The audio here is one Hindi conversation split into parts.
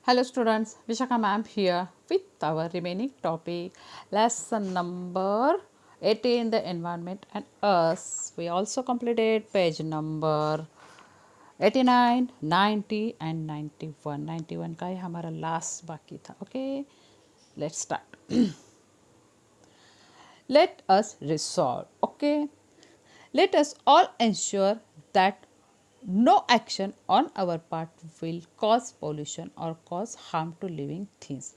Hello students, Vishaka ma'am here with our remaining topic, lesson number 18, the environment and us. We also completed page number 89, 90 and 91. 91 का ही हमारा last बाकी था. Okay, let's start. Let us resolve. Okay, let us all ensure that no action on our part will cause pollution or cause harm to living things.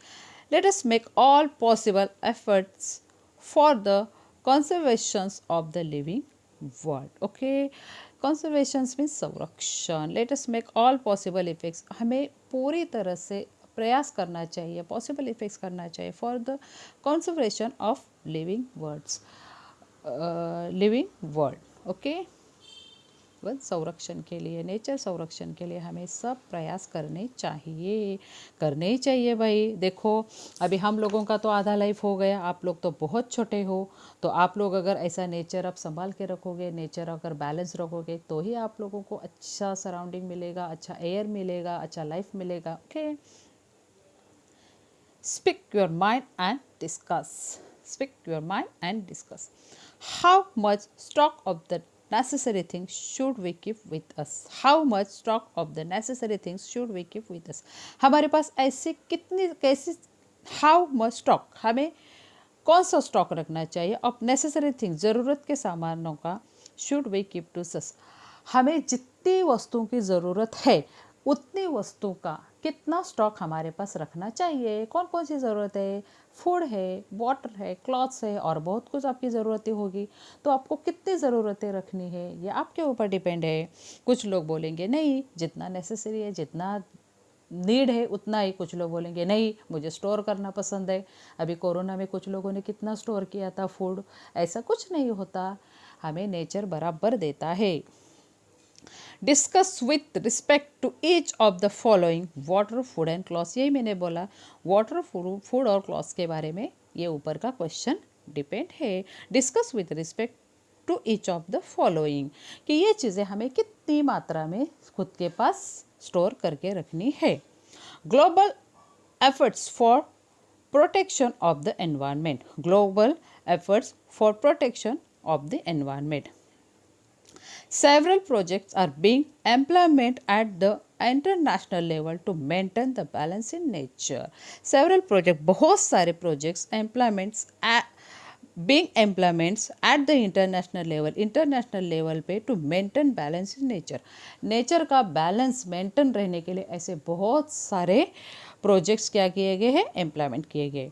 Let us make all possible efforts for the conservation of the living world. Okay, conservation means संरक्षण. Let us make all possible effects. हमें पूरी तरह से प्रयास करना चाहिए, पॉसिबल इफेक्ट्स करना चाहिए for the conservation of living words living world. Okay, one संरक्षण के लिए, नेचर संरक्षण के लिए हमें सब प्रयास करने ही चाहिए भाई. देखो अभी हम लोगों का तो आधा लाइफ हो गया, आप लोग तो बहुत छोटे हो, तो आप लोग अगर ऐसा नेचर आप संभाल के रखोगे, नेचर अगर बैलेंस रखोगे तो ही आप लोगों को अच्छा सराउंडिंग मिलेगा, अच्छा एयर मिलेगा, अच्छा लाइफ मिलेगा. Okay, speak your mind and discuss. Speak your mind and discuss. How much stock of the necessary things should we keep with us? How much stock of the necessary things should we keep with us? हमारे पास ऐसे कितनी कैसी, हाउ मच स्टॉक, हमें कौन सा स्टॉक रखना चाहिए ऑफ नेसेसरी थिंग्स, ज़रूरत के सामानों का, शुड वी कीप टू सस, हमें जितनी वस्तुओं की ज़रूरत है उतनी वस्तु का कितना स्टॉक हमारे पास रखना चाहिए. कौन कौन सी ज़रूरत है, फूड है, वाटर है, क्लॉथ्स है और बहुत कुछ आपकी ज़रूरतें होगी, तो आपको कितनी ज़रूरतें रखनी है ये आपके ऊपर डिपेंड है. कुछ लोग बोलेंगे नहीं, जितना नेसेसरी है, जितना नीड है उतना ही. कुछ लोग बोलेंगे नहीं, मुझे स्टोर करना पसंद है. अभी कोरोना में कुछ लोगों ने कितना स्टोर किया था फूड. ऐसा कुछ नहीं होता, हमें नेचर बराबर देता है. Discuss with respect to each of the following, water, food and clothes. यही मैंने बोला, वाटर, फूड और क्लॉथ्स के बारे में ये ऊपर का क्वेश्चन डिपेंड है. Discuss with respect to each of the following, कि ये चीज़ें हमें कितनी मात्रा में खुद के पास स्टोर करके रखनी है. Global efforts for protection of the environment. Global efforts for protection of the environment. Several projects are being implemented at the international level to maintain the balance in nature. Several projects, बहुत सारे projects being implemented at the international level पे to maintain balance in nature. Nature का बैलेंस मेंटेन रहने के लिए ऐसे बहुत सारे प्रोजेक्ट्स क्या किए गए हैं, इम्प्लीमेंट किए गए.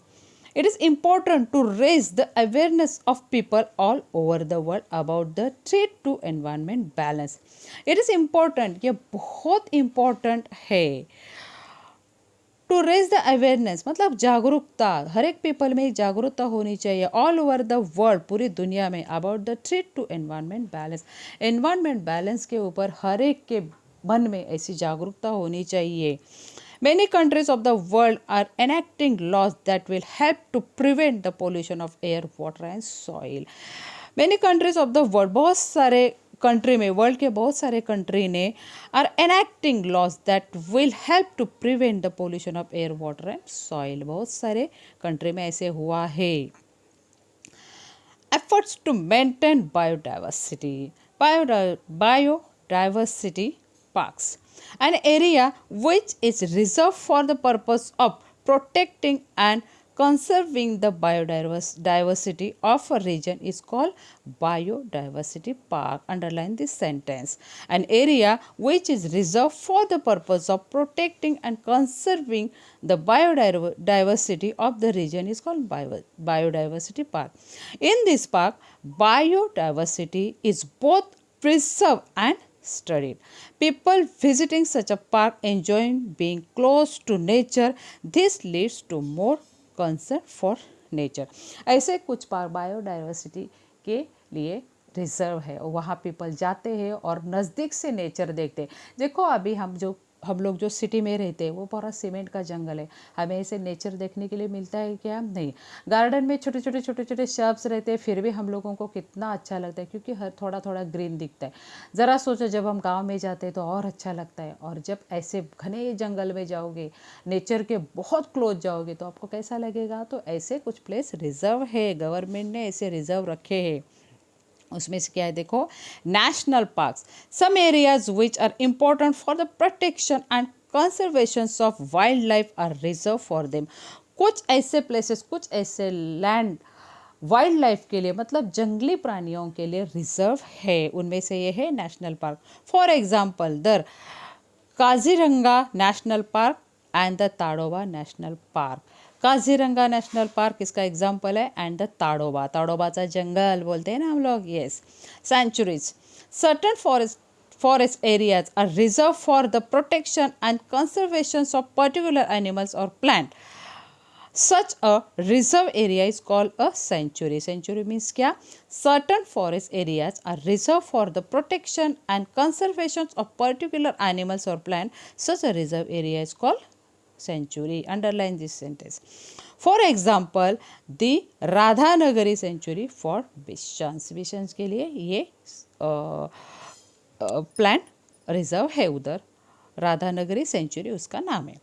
It is important to raise the awareness of people all over the world about the threat to environment balance. It is important, ये बहुत important है. टू रेज द अवेयरनेस मतलब जागरूकता, हर एक पीपल में जागरूकता होनी चाहिए ऑल ओवर द वर्ल्ड, पूरी दुनिया में, about the threat to environment balance. Environment balance के ऊपर हर एक के मन में ऐसी जागरूकता होनी चाहिए. Many countries of the world are enacting laws that will help to prevent the pollution of air, water and soil. Many countries of the world, बहुत सारे कंट्री में, वर्ल्ड के बहुत सारे कंट्री ने are enacting laws that will help to prevent the pollution of air, water and soil. बहुत सारे कंट्री में ऐसे हुआ है. Efforts to maintain biodiversity. Biodiversity parks, an area which is reserved for the purpose of protecting and conserving the biodiversity of a region is called biodiversity park. Underline this sentence. An area which is reserved for the purpose of protecting and conserving the biodiversity of the region is called biodiversity park. In this park, biodiversity is both preserved and studied. People visiting such a park enjoying being close to nature. This leads to more concern for nature. ऐसे कुछ पार्क बायोडाइवर्सिटी के लिए रिजर्व है और वहाँ पीपल जाते हैं और नज़दीक से नेचर देखते हैं. देखो अभी हम जो हम लोग जो सिटी में रहते हैं वो पूरा सीमेंट का जंगल है, हमें ऐसे नेचर देखने के लिए मिलता है क्या? नहीं। गार्डन में छोटे छोटे छोटे छोटे शर्ब्स रहते हैं, फिर भी हम लोगों को कितना अच्छा लगता है क्योंकि हर थोड़ा थोड़ा ग्रीन दिखता है। ज़रा सोचो जब हम गांव में जाते हैं तो और अच्छा लगता है, और जब ऐसे घने जंगल में जाओगे, नेचर के बहुत क्लोज जाओगे तो आपको कैसा लगेगा? तो ऐसे कुछ प्लेस रिजर्व है, गवर्नमेंट ने ऐसे रिजर्व रखे हैं। उसमें से क्या है देखो, national parks, some areas which are important for the protection and conservation of wildlife are reserve for them. कुछ ऐसे प्लेसेस, कुछ ऐसे लैंड वाइल्ड लाइफ के लिए, मतलब जंगली प्राणियों के लिए रिजर्व है, उनमें से ये है national park. For example the Kaziranga national park and the Tadoba national park. Kaziranga national park इसका एग्जाम्पल है, एंड द ताडोबा, ताडोबाचा जंगल बोलते हैं ना हम लोग, yes. Sanctuaries, certain forest areas are reserved for the protection and conservation of particular animals or plant. Such a reserve area is called a sanctuary. Sanctuary means क्या? Certain forest areas are reserved for the protection and conservation of particular animals or plant. Such a reserve area is called sanctuary. Underline this sentence. For example, the Radhanagari sanctuary for बिशंस, बिशंस के लिए ये प्लांट रिजर्व है उधर, राधानगरी सेंचुरी उसका नाम है।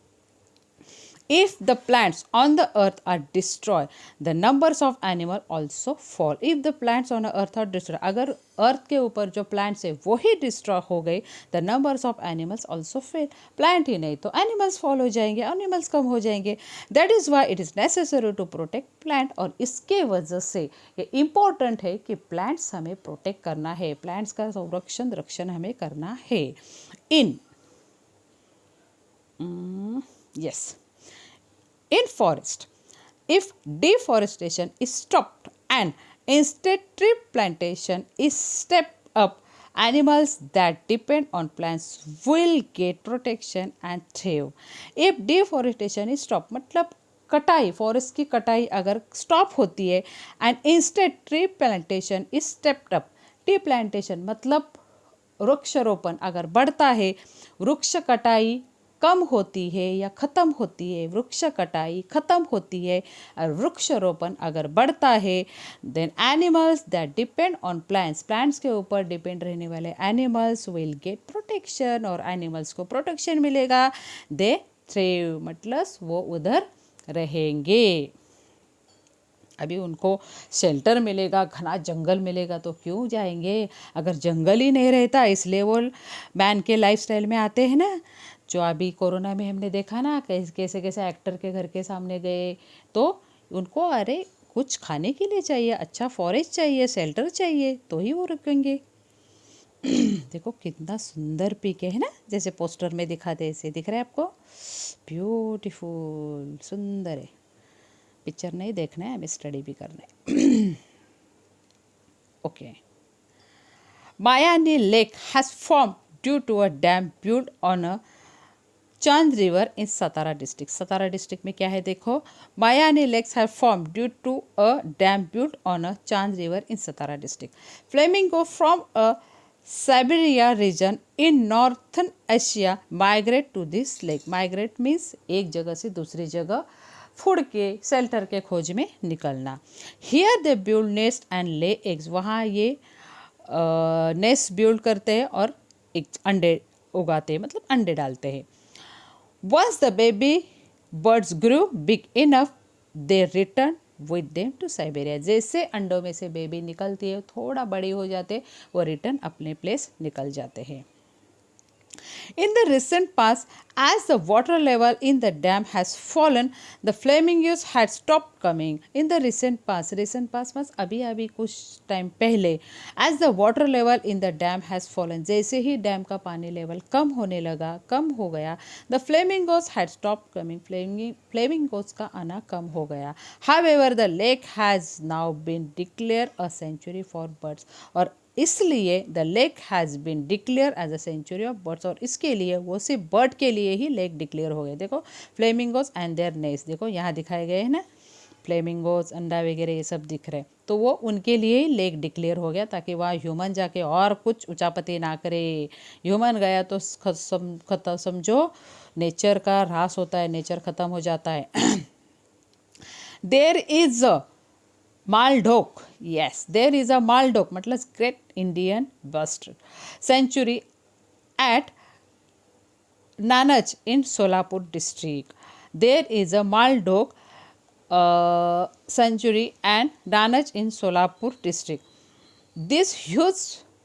If the plants on the earth are destroyed, the numbers of animals also fall. If the plants on the earth are destroyed, अगर अर्थ के ऊपर जो प्लांट्स है वो ही डिस्ट्रॉय हो गए, the numbers of animals also fell. Plant ही नहीं तो एनिमल्स फॉल हो जाएंगे, एनिमल्स कम हो जाएंगे। That is why it is necessary to protect plant. और इसके वजह से ये इम्पोर्टेंट है कि प्लांट्स हमें प्रोटेक्ट करना है, प्लांट्स का संरक्षण रक्षण हमें करना है। इन In forest, if deforestation is stopped and instead tree plantation is stepped up, animals that depend on plants will get protection and thrive. If deforestation is stopped, मतलब कटाई, फॉरेस्ट की कटाई अगर स्टॉप होती है, and instead tree plantation is stepped up. Tree plantation मतलब वृक्षारोपण अगर बढ़ता है, वृक्ष कटाई कम होती है या ख़त्म होती है, वृक्ष कटाई ख़त्म होती है और वृक्षारोपण अगर बढ़ता है, then animals that depend on plants, plants के ऊपर डिपेंड रहने वाले एनिमल्स विल गेट प्रोटेक्शन, और एनिमल्स को प्रोटेक्शन मिलेगा। दे थ्रिव मतलब वो उधर रहेंगे। अभी उनको शेल्टर मिलेगा, घना जंगल मिलेगा तो क्यों जाएंगे? अगर जंगल ही नहीं रहता, इसलिए वो मैन के लाइफस्टाइल में आते हैं ना। जो अभी कोरोना में हमने देखा ना, कैसे कैसे एक्टर के घर के सामने गए तो उनको अरे कुछ खाने के लिए चाहिए, अच्छा फॉरेस्ट चाहिए, शेल्टर चाहिए, तो ही वो रुकेंगे। देखो कितना सुंदर पिक है ना, जैसे पोस्टर में दिखाते ऐसे दिख रहा है आपको, ब्यूटीफुल, सुंदर है। पिक्चर नहीं देखना है, हमें स्टडी भी करना है। Okay. Mayani lake has form due to a dam built on a Chand river in Satara district. Satara district में क्या है देखो, Mayani lakes have form due to a dam built on a Chand river in Satara district. Flamingo from a Siberia region in northern Asia migrate to this lake. Migrate means एक जगह से दूसरी जगह फूड के शेल्टर के खोज में निकलना। Here they build nest and lay eggs. वहाँ ये नेस्ट बिल्ड करते हैं और एक अंडे उगाते हैं, मतलब अंडे डालते हैं। Once the baby birds grew big enough, they returned with them to Siberia. जैसे अंडों में से बेबी निकलती है, थोड़ा बड़ी हो जाते, वो रिटर्न अपने प्लेस निकल जाते हैं। In the recent past, as the water level in the dam has fallen, the flamingos had stopped coming. In the recent past means अभी अभी कुछ टाइम पहले, as the water level in the dam has fallen, जैसे ही डैम का पानी लेवल कम होने लगा, कम हो गया, the flamingos had stopped coming. Flamingos का आना कम हो गया। However, the lake has now been declared a sanctuary for birds. और इसलिए the lake has been declare as a sanctuary of birds, और इसके लिए वो सिर्फ बर्ड के लिए ही लेक डिक्लेयर हो गए। देखो फ्लेमिंगोज एंड देयर नेस्ट, देखो यहाँ दिखाए गए हैं ना, फ्लेमिंगोज अंडा वगैरह ये सब दिख रहे हैं। तो वो उनके लिए ही लेक डिक्लेयर हो गया, ताकि वहाँ ह्यूमन जाके और कुछ उचापती ना करे। ह्यूमन गया तो खत्म, समझो नेचर का ह्रास होता है, नेचर ख़त्म हो जाता है। There is a Maldhok, yes, there is a Maldhok मतलब great Indian bustard sanctuary at Nanach in Solapur district. There is a Maldok sanctuary and Nanach in Solapur district. These huge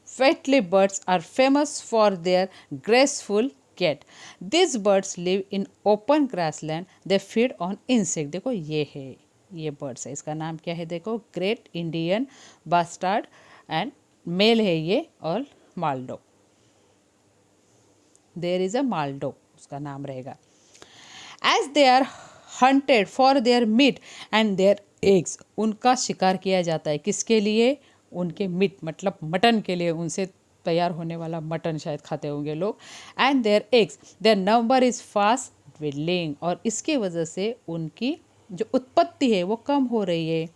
fatly birds are famous for their graceful gait. These birds live in open grassland. They feed on insect. देखो ये है, ये बर्ड्स है, इसका नाम क्या है देखो, great Indian bustard and male है ये, और मालडो, देयर इज अ मालडो उसका नाम रहेगा। As they are hunted for their meat and their eggs, उनका शिकार किया जाता है किसके लिए, उनके मीट मतलब मटन के लिए, उनसे तैयार होने वाला मटन शायद खाते होंगे लोग। And their eggs, their number is fast dwindling, और इसकी वजह से उनकी जो उत्पत्ति है वो कम हो रही है,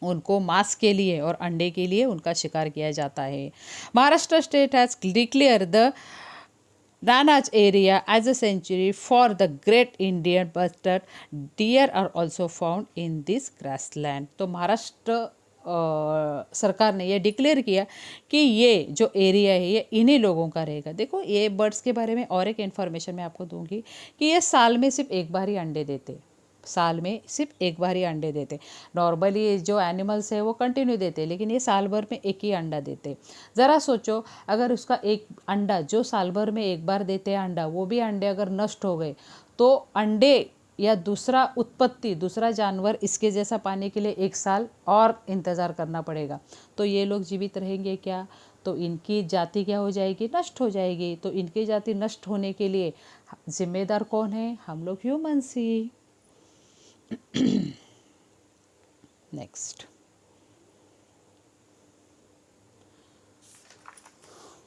उनको मांस के लिए और अंडे के लिए उनका शिकार किया जाता है। Maharashtra state has declare the Ranach area as a sanctuary for the great Indian bustard. Deer are also found in this grassland. तो महाराष्ट्र सरकार ने ये डिक्लेयर किया कि ये जो एरिया है ये इन्हीं लोगों का रहेगा। देखो ये बर्ड्स के बारे में और एक इन्फॉर्मेशन मैं आपको दूंगी कि ये साल में सिर्फ एक बार ही अंडे देते, साल में सिर्फ एक बार ही अंडे देते। नॉर्मली जो एनिमल्स है वो कंटिन्यू देते, लेकिन ये साल भर में एक ही अंडा देते। ज़रा सोचो, अगर उसका एक अंडा जो साल भर में एक बार देते हैं अंडा, वो भी अंडे अगर नष्ट हो गए तो अंडे या दूसरा उत्पत्ति, दूसरा जानवर इसके जैसा पाने के लिए एक साल और इंतज़ार करना पड़ेगा। तो ये लोग जीवित रहेंगे क्या? तो इनकी जाति क्या हो जाएगी, नष्ट हो जाएगी। तो इनकी जाति नष्ट होने के लिए जिम्मेदार कौन है? हम लोग humans he. Next,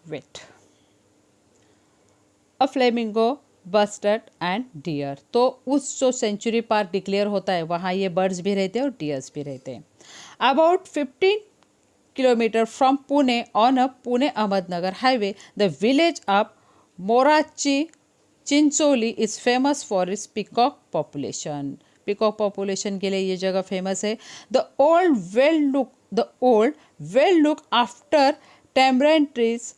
wait, a flamingo, bustard and deer. तो उस जो सेंचुरी पार्क डिक्लेयर होता है वहाँ ये बर्ड्स भी रहते हैं और डियर्स भी रहते हैं। About 15 kilometre from Pune on a Pune Ahmednagar highway, the village of Morachi Chincholi is famous for its peacock population. Peacock population के लिए ये जगह फेमस है। The old well look after tamarind trees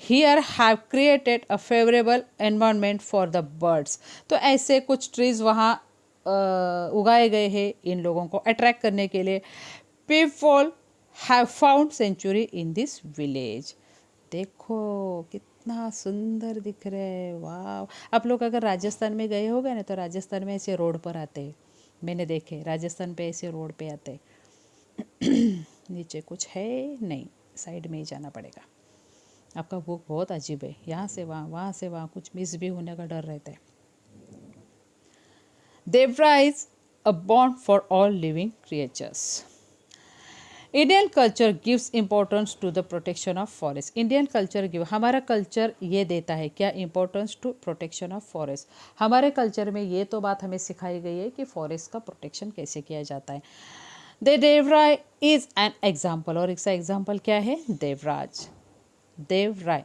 here have created a favorable environment for the birds. तो ऐसे कुछ ट्रीज वहाँ उगाए गए हैं इन लोगों को अट्रैक्ट करने के लिए। People have found sanctuary in this village. देखो कितना सुंदर दिख रहा है, वाह। आप लोग अगर राजस्थान में गए होगे ना, तो राजस्थान में ऐसे रोड पर आते हैं, मैंने देखे राजस्थान पे ऐसे रोड पे आते नीचे कुछ है नहीं, साइड में ही जाना पड़ेगा। आपका बुक बहुत अजीब है, यहाँ से वहाँ, वहाँ से वहाँ, कुछ मिस भी होने का डर रहता है। Devra is a bond for all living creatures. Indian culture gives importance to the protection of forest. Indian culture give, हमारा कल्चर ये देता है क्या, importance to protection of forest. हमारे कल्चर में ये तो बात हमें सिखाई गई है कि फॉरेस्ट का प्रोटेक्शन कैसे किया जाता है। The Devaraya is an example, और इसका एग्जाम्पल क्या है, Devraj, Devaraya,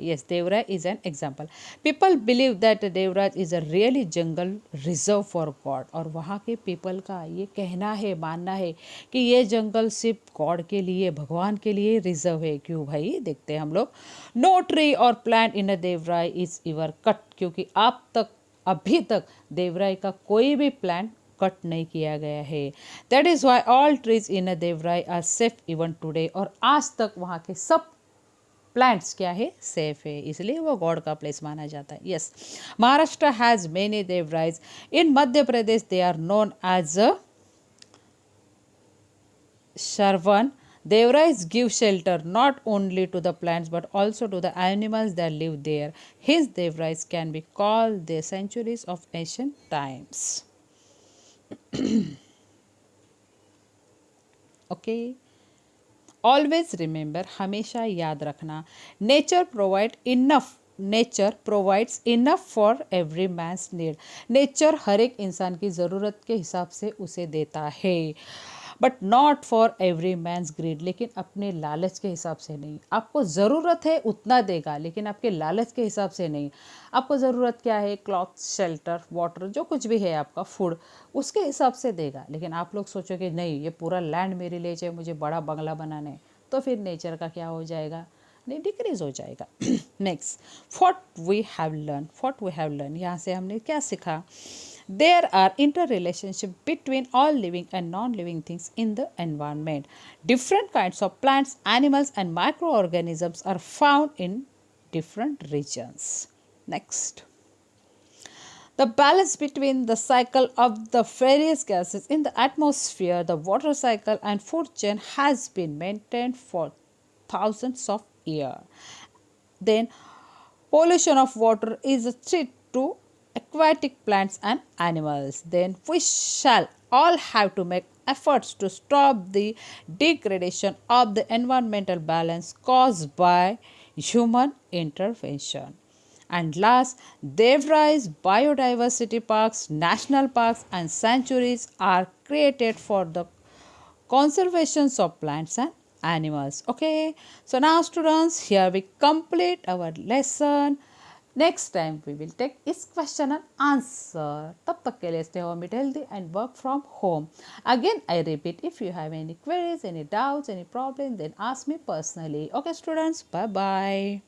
yes, Devaraya is an example. People believe that Devraj is a really jungle reserve for God. और वहाँ के पीपल का ये कहना है, मानना है कि ये जंगल सिर्फ गॉड के लिए, भगवान के लिए रिजर्व है। क्यों भाई, देखते हैं हम लोग। नो ट्री और plant in a Devaraya is इवर cut, क्योंकि अभी तक देवराय का कोई भी प्लांट कट नहीं किया गया है। That is why all trees in a devrai are safe even today. और आज तक वहाँ के सब प्लांट्स क्या है, सेफ है, इसलिए वो गॉड का प्लेस माना जाता है। Yes, Maharashtra has many devrais. In Madhya Pradesh they are known as a sharvan. Devrais give shelter not only to the plants but also to the animals that live there. Hence, Devrais can be called the sanctuaries of ancient times. Okay. Always remember, हमेशा याद रखना, nature provides enough for every man's need. Nature हर एक इंसान की ज़रूरत के हिसाब से उसे देता है। But not for every man's greed, लेकिन अपने लालच के हिसाब से नहीं। आपको ज़रूरत है उतना देगा, लेकिन आपके लालच के हिसाब से नहीं। आपको ज़रूरत क्या है, क्लॉथ, शेल्टर, वाटर, जो कुछ भी है आपका, फूड, उसके हिसाब से देगा। लेकिन आप लोग सोचोगे नहीं, ये पूरा लैंड मेरे लिए चाहिए, मुझे बड़ा बंगला बनाना है, तो फिर नेचर का क्या हो जाएगा, नहीं, डिक्रीज हो जाएगा। Next, what we have learn, यहाँ से हमने क्या सीखा? There are interrelationship between all living and non-living things in the environment. Different kinds of plants, animals, and microorganisms are found in different regions. Next, the balance between the cycle of the various gases in the atmosphere, the water cycle, and food chain has been maintained for thousands of years. Then, pollution of water is a threat to aquatic plants and animals. Then, we shall all have to make efforts to stop the degradation of the environmental balance caused by human intervention. And last, Devrais biodiversity parks, national parks, and sanctuaries are created for the conservations of plants and animals. Okay, so now students, here we complete our lesson. Next time we will take is question and answer. तब तक के लिए stay home, eat healthy and work from home. Again I repeat, if you have any queries, any doubts, any problem, then ask me personally. Okay students, bye bye.